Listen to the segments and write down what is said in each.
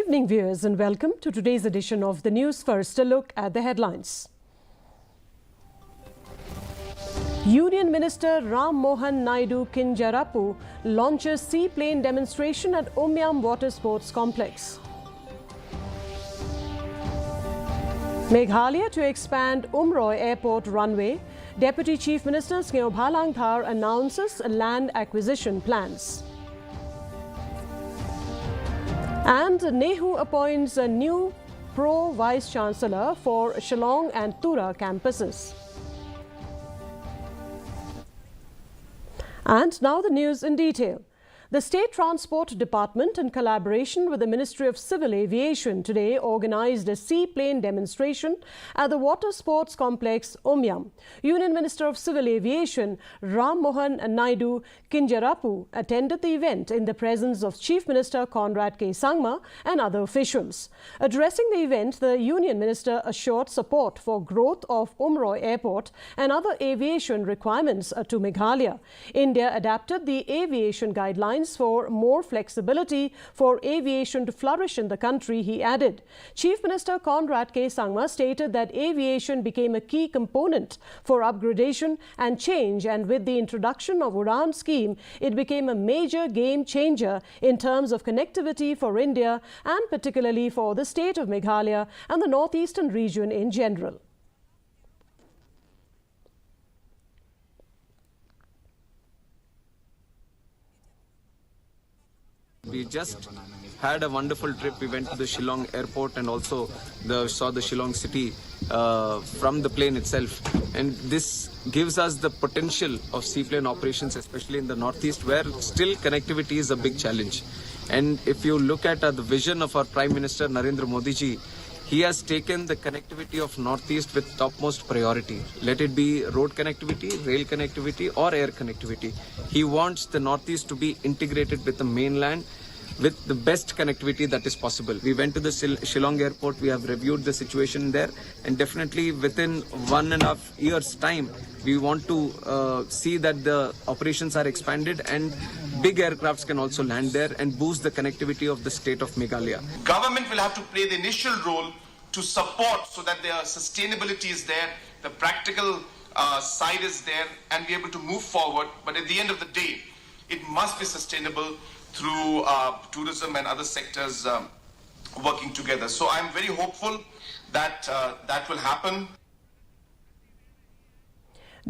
evening, viewers, and welcome to today's edition of the News First. A look at the headlines. Union Minister Ram Mohan Naidu Kinjarapu launches seaplane demonstration at Umyam Water Sports Complex. Meghalaya to expand Umroi Airport runway. Deputy Chief Minister Meghalaya announces land acquisition plans. And Nehu appoints a new Pro-Vice Chancellor for Shillong and Tura campuses. And now the news in detail. The State Transport Department, in collaboration with the Ministry of Civil Aviation, today organised a seaplane demonstration at the Water Sports Complex, Umyam. Union Minister of Civil Aviation, Ram Mohan Naidu Kinjarapu, attended the event in the presence of Chief Minister Conrad K. Sangma and other officials. Addressing the event, the Union Minister assured support for growth of Umroi Airport and other aviation requirements to Meghalaya. India adapted the aviation guidelines for more flexibility for aviation to flourish in the country, he added. Chief Minister Conrad K. Sangma stated that aviation became a key component for upgradation and change, and with the introduction of Udan scheme, it became a major game changer in terms of connectivity for India and particularly for the state of Meghalaya and the northeastern region in general. We just had a wonderful trip. We went to the Shillong airport and also saw the Shillong city from the plane itself. And this gives us the potential of seaplane operations, especially in the northeast, where still connectivity is a big challenge. And if you look at the vision of our Prime Minister Narendra Modi ji, he has taken the connectivity of Northeast with topmost priority. Let it be road connectivity, rail connectivity or air connectivity. He wants the Northeast to be integrated with the mainland with the best connectivity that is possible. We went to the Shillong airport, we have reviewed the situation there, and definitely within 1.5 years' time, we want to see that the operations are expanded and big aircrafts can also land there and boost the connectivity of the state of Meghalaya. Government will have to play the initial role to support so that their sustainability is there, the practical side is there, and be able to move forward. But at the end of the day, it must be sustainable through tourism and other sectors working together. So I'm very hopeful that that will happen.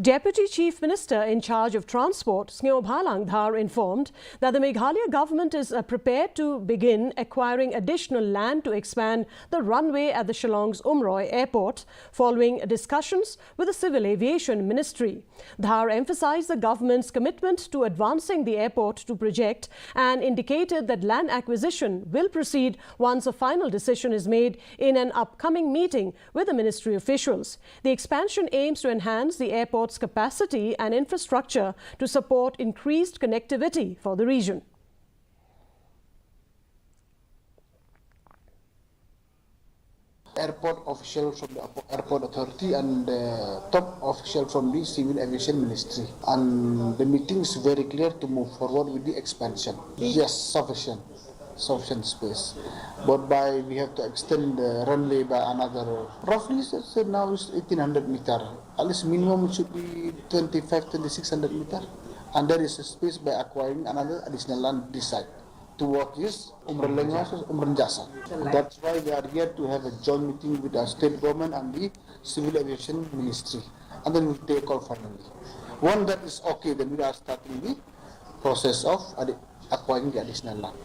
Deputy Chief Minister in charge of Transport, Meghalaya, informed that the Meghalaya government is prepared to begin acquiring additional land to expand the runway at the Shillong's Umroi Airport following discussions with the Civil Aviation Ministry. Dhar emphasized the government's commitment to advancing the airport to project and indicated that land acquisition will proceed once a final decision is made in an upcoming meeting with the ministry officials. The expansion aims to enhance the airport capacity and infrastructure to support increased connectivity for the region. Airport officials from the airport authority and the top official from the civil aviation ministry, and the meeting is very clear to move forward with the expansion. Yes, sufficient space, but we have to extend the runway by another, roughly now is 1800 meter. At least minimum it should be 2600 meter, and there is a space by acquiring another additional land this side towards this Umrenjasa. That's why we are here to have a joint meeting with the state government and the civil aviation ministry, and then we'll take a call finally. When that is okay, then we are starting the process of acquiring the additional land.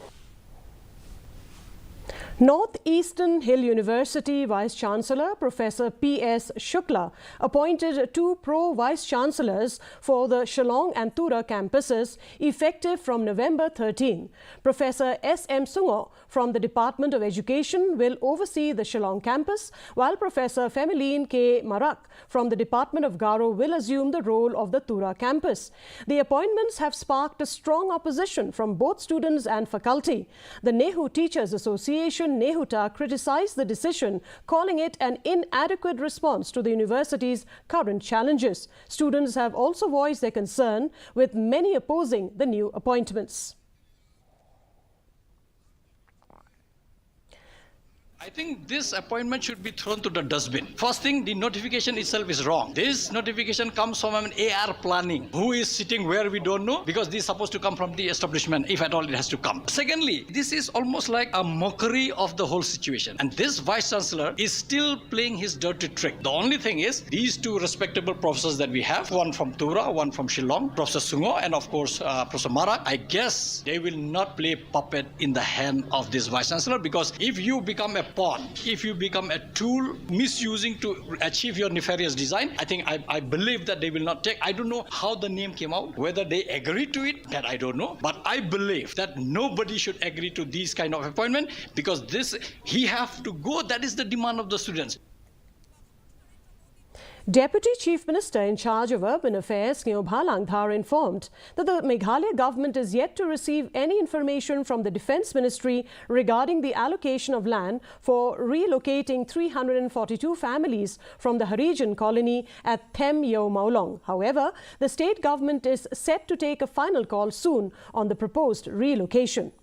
Northeastern Hill University Vice-Chancellor Professor P.S. Shukla appointed 2 Pro-Vice-Chancellors for the Shillong and Tura campuses effective from November 13. Professor S.M. Sungo from the Department of Education will oversee the Shillong campus, while Professor Femiline K. Marak from the Department of Garo will assume the role of the Tura campus. The appointments have sparked a strong opposition from both students and faculty. The Nehu Teachers Association Nehuta criticized the decision, calling it an inadequate response to the university's current challenges. Students have also voiced their concern, with many opposing the new appointments. I think this appointment should be thrown to the dustbin. First thing, the notification itself is wrong. This notification comes from an AR planning. Who is sitting where we don't know, because this is supposed to come from the establishment, if at all it has to come. Secondly, this is almost like a mockery of the whole situation. And this Vice Chancellor is still playing his dirty trick. The only thing is, these two respectable professors that we have, one from Tura, one from Shillong, Professor Sungo, and of course, Professor Marak, I guess they will not play puppet in the hand of this Vice Chancellor, because if you become a pawn, if you become a tool misusing to achieve your nefarious design, I believe that they will not take. I don't know how the name came out, whether they agree to it, that I don't know. But I believe that nobody should agree to these kind of appointment, because he have to go. That is the demand of the students. Deputy Chief Minister in charge of Urban Affairs, Ngayobha Langthar, informed that the Meghalaya government is yet to receive any information from the Defence Ministry regarding the allocation of land for relocating 342 families from the Harijan colony at Them Yeo Maulong. However, the state government is set to take a final call soon on the proposed relocation.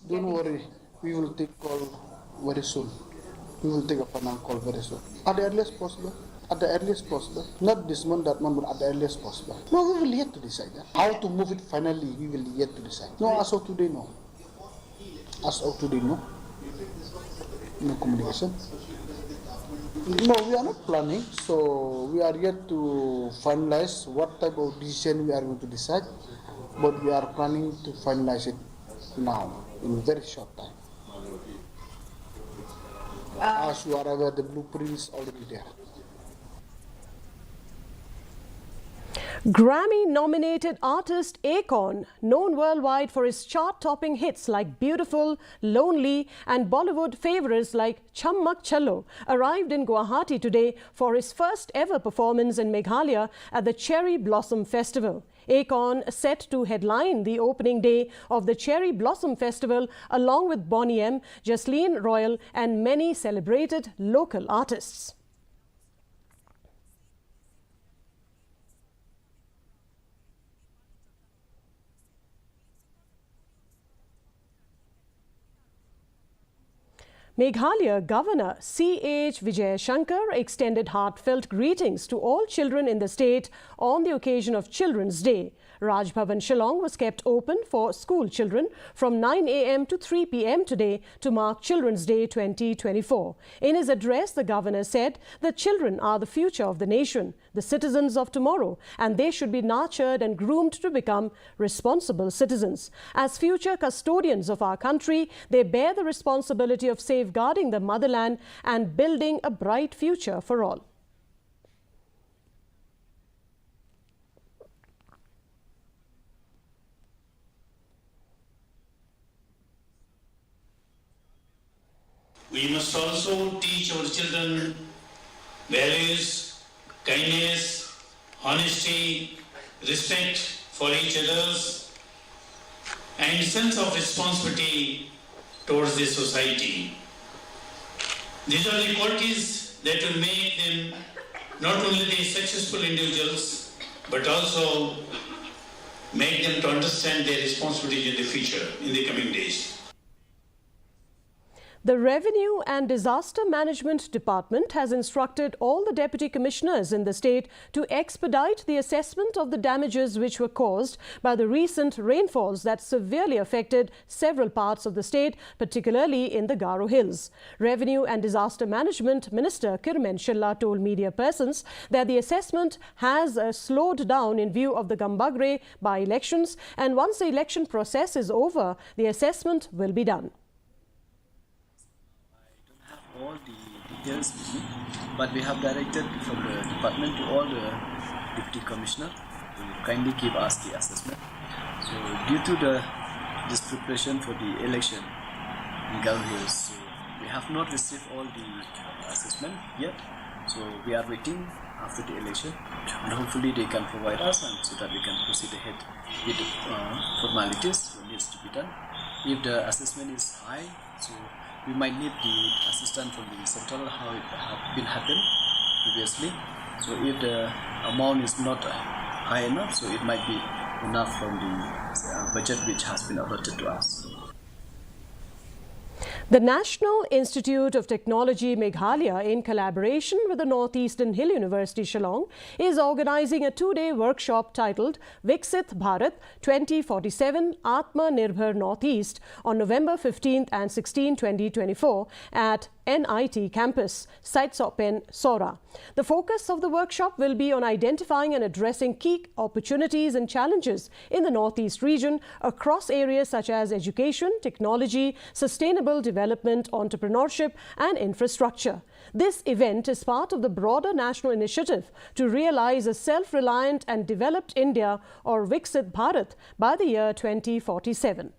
Don't worry, we will take call very soon. We will take a final call very soon. At the earliest possible. At the earliest possible. Not this month, that month, but at the earliest possible. No, we will yet to decide that. How to move it finally, we will yet to decide. No, as of today, no. As of today, no. No communication. No, we are not planning, so we are yet to finalize what type of decision we are going to decide. But we are planning to finalize it now, in a very short time. As you are aware, the blueprint is already there. Grammy-nominated artist Akon, known worldwide for his chart-topping hits like Beautiful, Lonely and Bollywood favorites like Chammak Chalo, arrived in Guwahati today for his first ever performance in Meghalaya at the Cherry Blossom Festival. Akon set to headline the opening day of the Cherry Blossom Festival along with Bonnie M, Jasleen Royal and many celebrated local artists. Meghalaya Governor C.H. Vijayashankar extended heartfelt greetings to all children in the state on the occasion of Children's Day. Raj Bhavan Shillong was kept open for school children from 9 a.m. to 3 p.m. today to mark Children's Day 2024. In his address, the governor said that children are the future of the nation, the citizens of tomorrow, and they should be nurtured and groomed to become responsible citizens. As future custodians of our country, they bear the responsibility of safeguarding the motherland and building a bright future for all. We must also teach our children values, kindness, honesty, respect for each others, and sense of responsibility towards the society. These are the qualities that will make them not only the successful individuals, but also make them to understand their responsibility in the future, in the coming days. The Revenue and Disaster Management Department has instructed all the Deputy Commissioners in the state to expedite the assessment of the damages which were caused by the recent rainfalls that severely affected several parts of the state, particularly in the Garo Hills. Revenue and Disaster Management Minister Kirmen Shilla told media persons that the assessment has slowed down in view of the Gambagre by-elections, and once the election process is over, the assessment will be done. All the details with me, but we have directed from the department to all the deputy commissioner to kindly give us the assessment. So due to this preparation for the election in Garo Hills, so we have not received all the assessment yet. So we are waiting after the election, and hopefully they can provide us, and so that we can proceed ahead with the formalities what needs to be done. If the assessment is high, so we might need the assistance from the central, how it had been happened previously. So if the amount is not high enough, so it might be enough from the budget which has been allotted to us. The National Institute of Technology Meghalaya, in collaboration with the Northeastern Hill University Shillong, is organizing a two-day workshop titled Viksit Bharat 2047 Atma Nirbhar Northeast on November 15th and 16, 2024 at NIT campus, Saitsopen, Sora. The focus of the workshop will be on identifying and addressing key opportunities and challenges in the Northeast region across areas such as education, technology, sustainable development, entrepreneurship and infrastructure. This event is part of the broader national initiative to realize a self-reliant and developed India, or Viksit Bharat, by the year 2047.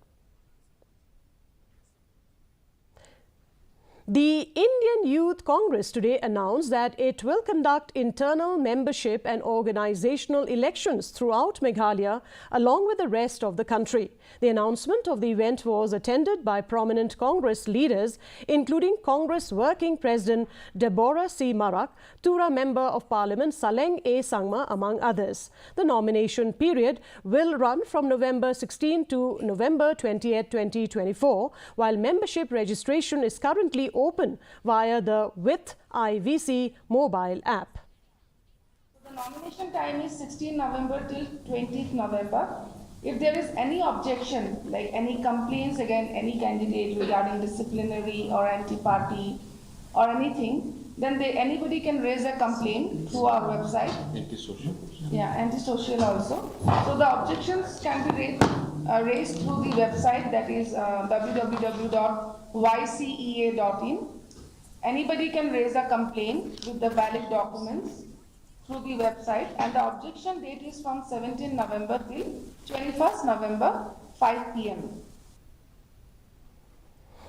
The Indian Youth Congress today announced that it will conduct internal membership and organizational elections throughout Meghalaya along with the rest of the country. The announcement of the event was attended by prominent Congress leaders, including Congress Working President Deborah C. Marak, Tura Member of Parliament Saleng A. Sangma, among others. The nomination period will run from November 16 to November 28, 2024, while membership registration is currently open via the WITH IVC mobile app. The nomination time is 16 November till 20th November. If there is any objection, like any complaints against any candidate regarding disciplinary or anti-party or anything, then anybody can raise a complaint through our website. Anti-social. Yeah, anti-social also. So the objections can be raised through the website, that is www.ycea.in. Anybody can raise a complaint with the valid documents through the website, and the objection date is from 17 November till 21st November, 5 p.m.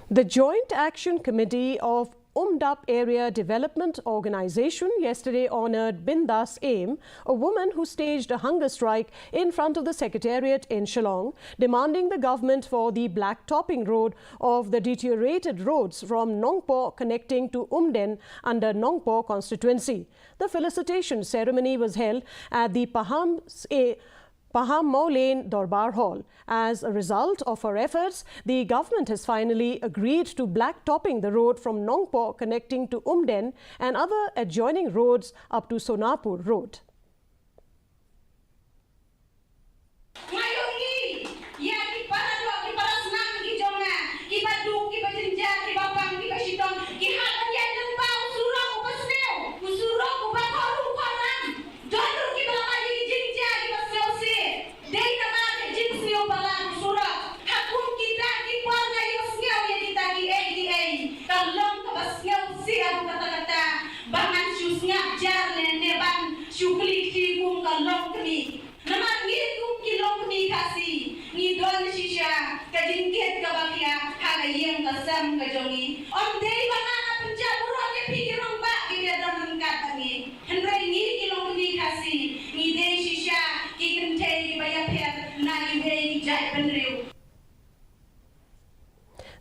The Joint Action Committee of Umdap Area Development Organization yesterday honored Bindas Aim, a woman who staged a hunger strike in front of the Secretariat in Shillong, demanding the government for the blacktopping road of the deteriorated roads from Nongpo connecting to Umden under Nongpo constituency. The felicitation ceremony was held at the Paham Mau Lane Darbar Hall. As a result of her efforts, the government has finally agreed to blacktopping the road from Nongpo connecting to Umden and other adjoining roads up to Sonapur Road.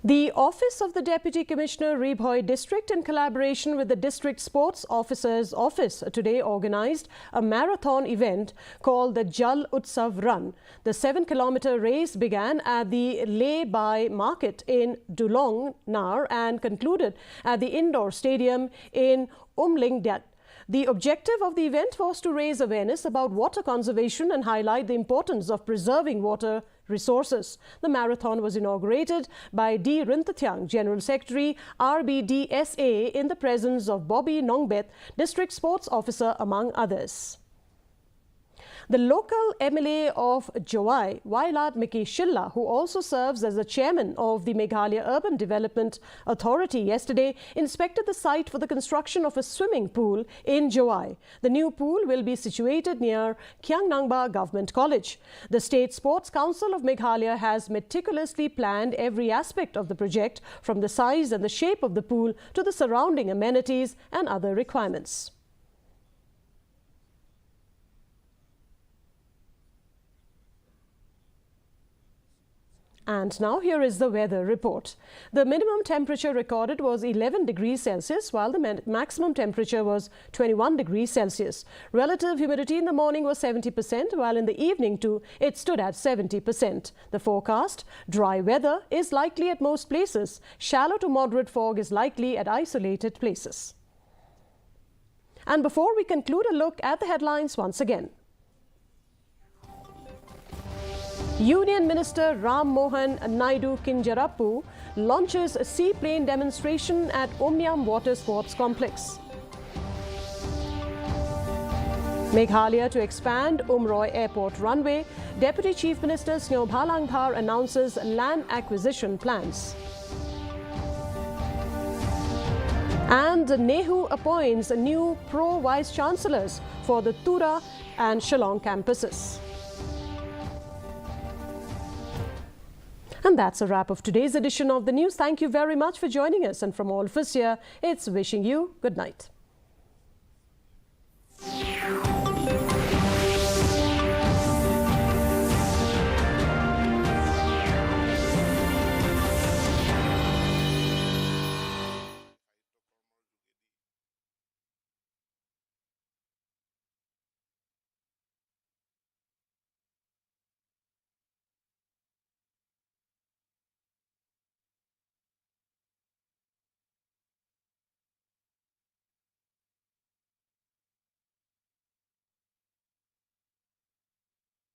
The Office of the Deputy Commissioner, Rebhoy District, in collaboration with the District Sports Officer's Office, today organized a marathon event called the Jal Utsav Run. The 7-kilometer race began at the Lay-Bai Market in Dulong Nar and concluded at the indoor stadium in Umlingdat. The objective of the event was to raise awareness about water conservation and highlight the importance of preserving water resources. The marathon was inaugurated by D. Rintathyang, General Secretary, RBDSA, in the presence of Bobby Nongbet, District Sports Officer, among others. The local MLA of Jawai, Wailat Miki Shilla, who also serves as the chairman of the Meghalaya Urban Development Authority, yesterday inspected the site for the construction of a swimming pool in Jawai. The new pool will be situated near Kyangnangba Government College. The State Sports Council of Meghalaya has meticulously planned every aspect of the project, from the size and the shape of the pool to the surrounding amenities and other requirements. And now here is the weather report. The minimum temperature recorded was 11 degrees Celsius, while the maximum temperature was 21 degrees Celsius. Relative humidity in the morning was 70%, while in the evening too, it stood at 70%. The forecast: dry weather is likely at most places. Shallow to moderate fog is likely at isolated places. And before we conclude, a look at the headlines once again. Union Minister Ram Mohan Naidu Kinjarappu launches a seaplane demonstration at Omnium Water Sports Complex. Meghalaya to expand Umroi Airport runway. Deputy Chief Minister Snobha Langbhar announces land acquisition plans. And Nehu appoints new pro-vice chancellors for the Tura and Shillong campuses. And that's a wrap of today's edition of the news. Thank you very much for joining us. And from all of us here, it's wishing you good night.